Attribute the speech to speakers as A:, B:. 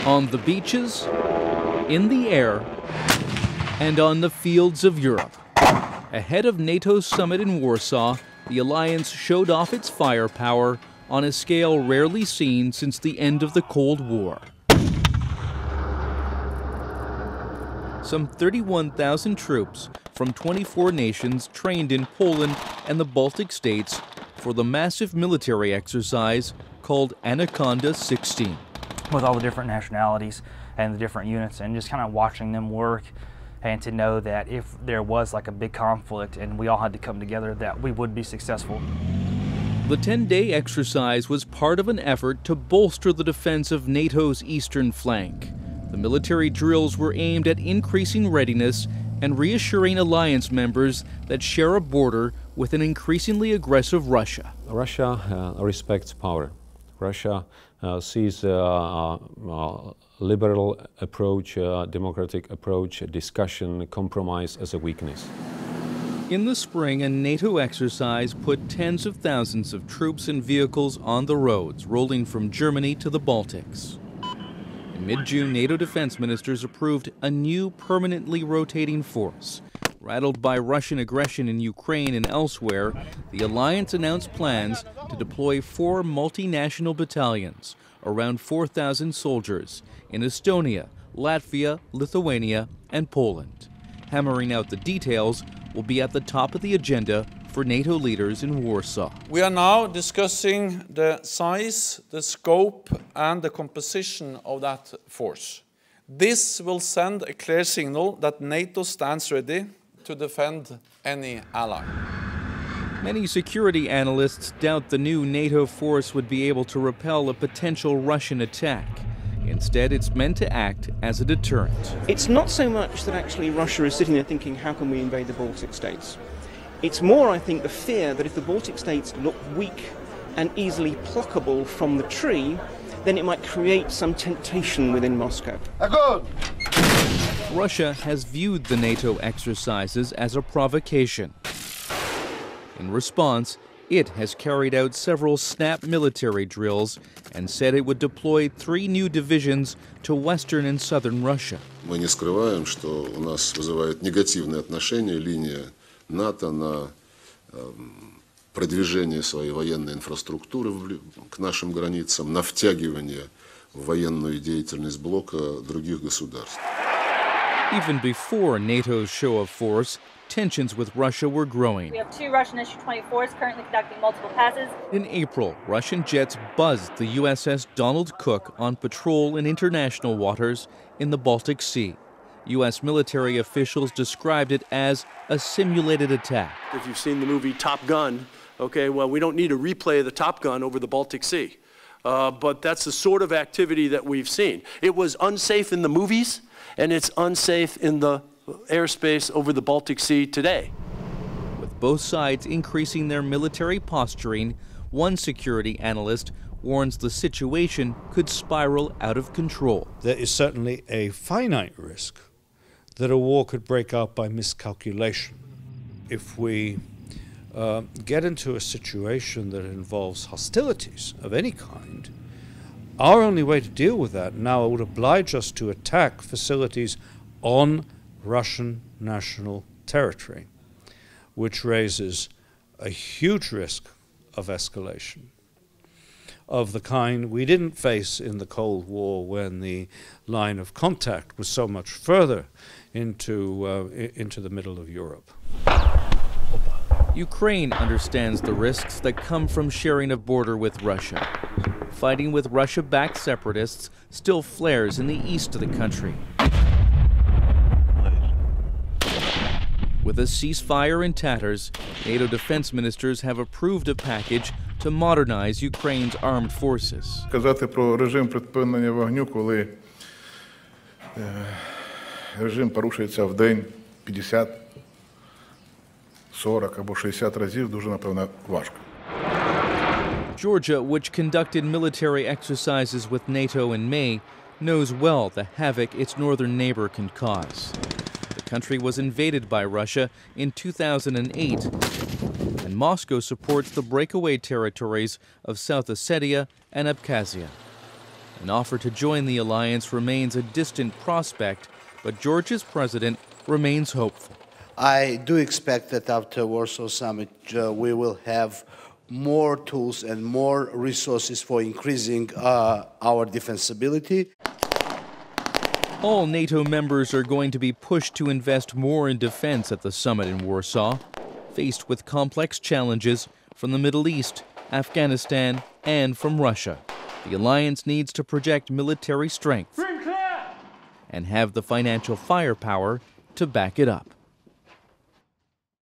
A: On the beaches, in the air, and on the fields of Europe. Ahead of NATO's summit in Warsaw, the alliance showed off its firepower on a scale rarely seen since the end of the Cold War. Some 31,000 troops from 24 nations trained in Poland and the Baltic states for the massive military exercise called Anaconda 16.
B: With all the different nationalities and the different units, and just kind of watching them work, and to know that if there was like a big conflict and we all had to come together, that we would be successful.
A: The 10-day exercise was part of an effort to bolster the defense of NATO's eastern flank. The military drills were aimed at increasing readiness and reassuring alliance members that share a border with an increasingly aggressive Russia.
C: Russia respects power. Russia sees a liberal approach, democratic approach, discussion, compromise as a weakness.
A: In the spring, a NATO exercise put tens of thousands of troops and vehicles on the roads, rolling from Germany to the Baltics. In mid-June, NATO defense ministers approved a new permanently rotating force. Rattled by Russian aggression in Ukraine and elsewhere, the alliance announced plans to deploy 4 multinational battalions, around 4,000 soldiers, in Estonia, Latvia, Lithuania, and Poland. Hammering out the details will be at the top of the agenda for NATO leaders in Warsaw.
D: We are now discussing the size, the scope, and the composition of that force. This will send a clear signal that NATO stands ready to defend any ally.
A: Many security analysts doubt the new NATO force would be able to repel a potential Russian attack. Instead, it's meant to act as a deterrent.
E: It's not so much that actually Russia is sitting there thinking, how can we invade the Baltic states? It's more, I think, the fear that if the Baltic states look weak and easily pluckable from the tree, then it might create some temptation within Moscow.
A: Russia has viewed the NATO exercises as a provocation. In response, it has carried out several snap military drills and said it would deploy 3 new divisions to western and southern Russia.
F: Мы не скрываем, что у нас вызывает негативные отношения линия НАТО на продвижение своей военной инфраструктуры к нашим границам, на втягивание в военную деятельность блока других государств.
A: Even before NATO's show of force, tensions with Russia were growing.
G: We have 2 Russian Su-24s currently conducting multiple passes.
A: In April, Russian jets buzzed the USS Donald Cook on patrol in international waters in the Baltic Sea. U.S. military officials described it as a simulated attack.
H: If you've seen the movie Top Gun, okay, well, we don't need a replay of the Top Gun over the Baltic Sea. But that's the sort of activity that we've seen. It was unsafe in the movies, and it's unsafe in the airspace over the Baltic Sea today.
A: With both sides increasing their military posturing, one security analyst warns the situation could spiral out of control.
I: There is certainly a finite risk that a war could break out by miscalculation. If we get into a situation that involves hostilities of any kind, our only way to deal with that now would oblige us to attack facilities on Russian national territory, which raises a huge risk of escalation of the kind we didn't face in the Cold War, when the line of contact was so much further into the middle of Europe.
A: Ukraine understands the risks that come from sharing a border with Russia. Fighting with Russia-backed separatists still flares in the east of the country. With a ceasefire in tatters, NATO defense ministers have approved a package to modernize Ukraine's armed forces.
J: Казати про режим припинення вогню, коли режим порушується в день 50, 40 або 60 разів, дуже, напевно, важко.
A: Georgia, which conducted military exercises with NATO in May, knows well the havoc its northern neighbor can cause. The country was invaded by Russia in 2008, and Moscow supports the breakaway territories of South Ossetia and Abkhazia. An offer to join the alliance remains a distant prospect, but Georgia's president remains hopeful.
K: I do expect that after Warsaw Summit we will have more tools and more resources for increasing our defensibility.
A: All NATO members are going to be pushed to invest more in defense at the summit in Warsaw, faced with complex challenges from the Middle East, Afghanistan, and from Russia. The alliance needs to project military strength and have the financial firepower to back it up.